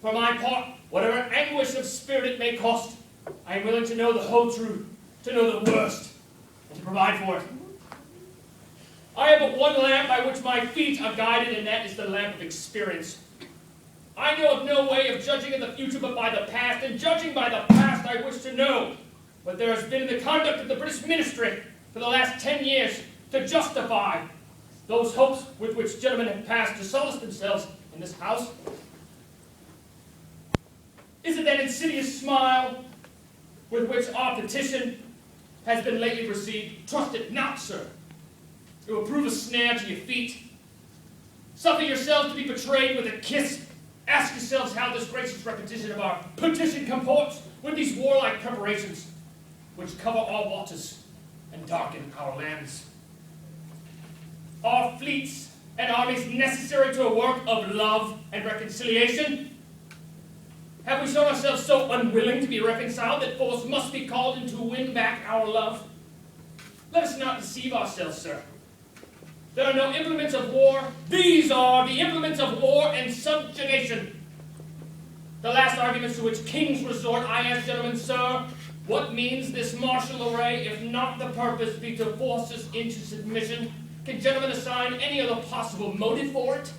For my part, whatever anguish of spirit it may cost, I am willing to know the whole truth, to know the worst, and to provide for it. I have but one lamp by which my feet are guided, and that is the lamp of experience. I know of no way of judging of the future but by the past, and judging by the past, I wish to know what there has been in the conduct of the British ministry for the last 10 years to justify those hopes with which gentlemen have passed to solace themselves in this house. Is it that insidious smile with which our petition has been lately received? Trust it not, sir. It will prove a snare to your feet. Suffer yourselves to be betrayed with a kiss. Ask yourselves how this gracious repetition of our petition comports with these warlike preparations which cover our waters and darken our lands. Are fleets and armies necessary to a work of love and reconciliation? Have we shown ourselves so unwilling to be reconciled that force must be called in to win back our love? Let us not deceive ourselves, sir. There are no implements of war. These are the implements of war and subjugation. The last arguments to which kings resort, I ask gentlemen, sir, what means this martial array, if not the purpose be to force us into submission? Can gentlemen assign any other possible motive for it?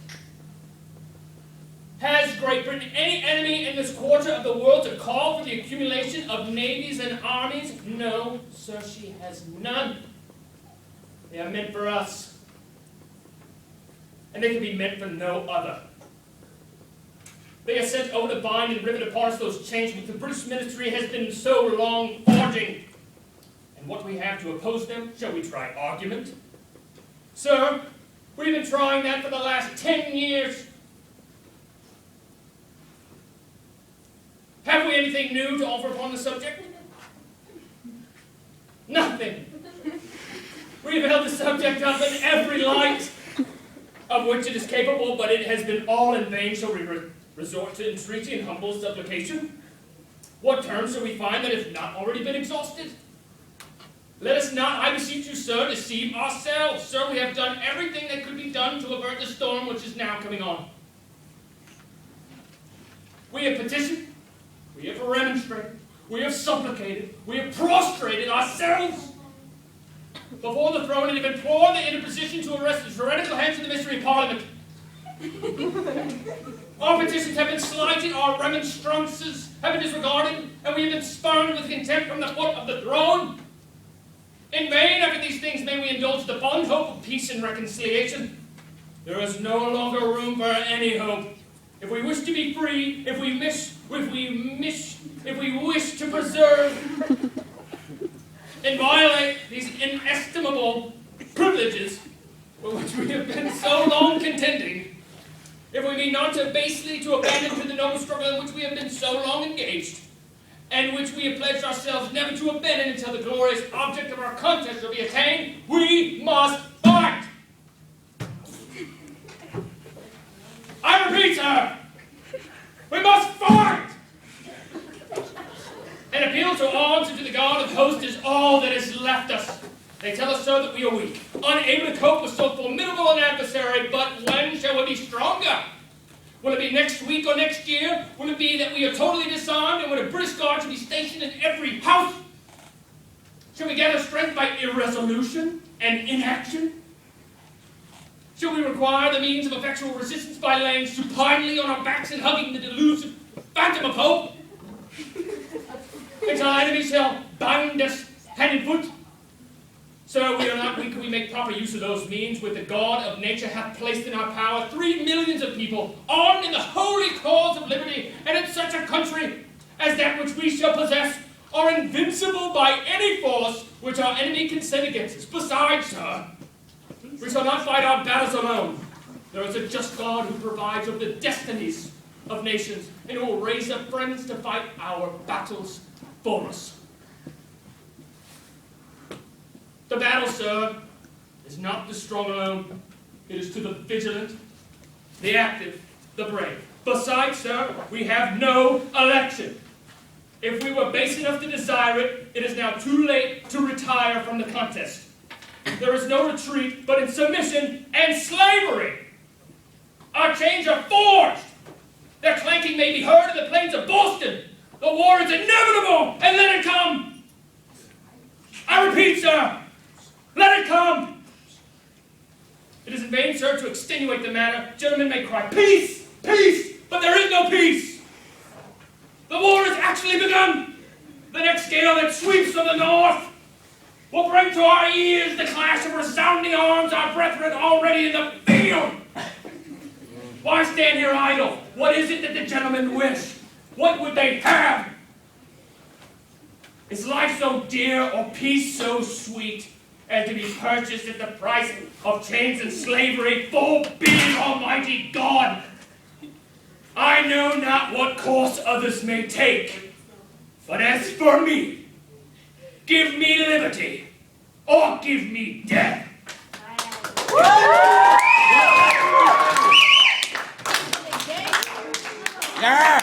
Has Great Britain any enemy in this quarter of the world to call for the accumulation of navies and armies? No, sir, she has none. They are meant for us. And they can be meant for no other. They are sent over to bind and rivet apart those chains which the British ministry has been so long forging. And what we have to oppose them, shall we try argument? Sir, we've been trying that for the last 10 years. Have we anything new to offer upon the subject? Nothing. We've held the subject up in every light of which it is capable, but it has been all in vain. Shall we resort to entreaty and humble supplication? What terms shall we find that have not already been exhausted? Let us not, I beseech you, sir, deceive ourselves. Sir, we have done everything that could be done to avert the storm which is now coming on. We have petitioned, we have remonstrated, we have supplicated, we have prostrated ourselves before the throne and have implored the interposition to arrest the tyrannical hands of the Mystery Parliament. Our petitions have been slighted, our remonstrances have been disregarded, and we have been spurned with contempt from the foot of the throne. In vain, after these things, may we indulge the fond hope of peace and reconciliation. There is no longer room for any hope. If we wish to be free, if we wish to preserve and violate these inestimable privileges for which we have been so long contending, if we mean not to basely to abandon to the noble struggle in which we have been so long engaged, and which we have pledged ourselves never to abandon until the glorious object of our contest shall be attained, we must fight! I repeat, sir, we must fight! An appeal to arms and to the God of hosts is all that is left us. They tell us, sir, that we are weak, unable to cope with so formidable an adversary, but when shall we be stronger? Will it be next week or next year? Will it be that we are totally disarmed and will a British Guard be stationed in every house? Shall we gather strength by irresolution and inaction? Shall we require the means of effectual resistance by laying supinely on our backs and hugging the delusive phantom of hope? Until our enemies shall bind us hand and foot? Sir, we are not weak. We make proper use of those means which the God of nature hath placed in our power. 3 millions of people, armed in the holy cause of liberty, and in such a country as that which we shall possess, are invincible by any force which our enemy can send against us. Besides, sir, we shall not fight our battles alone. There is a just God who provides over the destinies of nations, and who will raise up friends to fight our battles for us. The battle, sir, is not the strong alone. It is to the vigilant, the active, the brave. Besides, sir, we have no election. If we were base enough to desire it, it is now too late to retire from the contest. There is no retreat but in submission and slavery. Our chains are forged. Their clanking may be heard in the plains of Boston. The war is inevitable, and let it come. I repeat, sir, let it come. It is in vain, sir, to extenuate the matter. Gentlemen may cry, peace, peace, but there is no peace. The war has actually begun. The next gale that sweeps from the north will bring to our ears the clash of resounding arms, our brethren already in the field. Why stand here idle? What is it that the gentlemen wish? What would they have? Is life so dear or peace so sweet as to be purchased at the price of chains and slavery? Forbid, Almighty God! I know not what course others may take, but as for me, give me liberty or give me death. Yeah.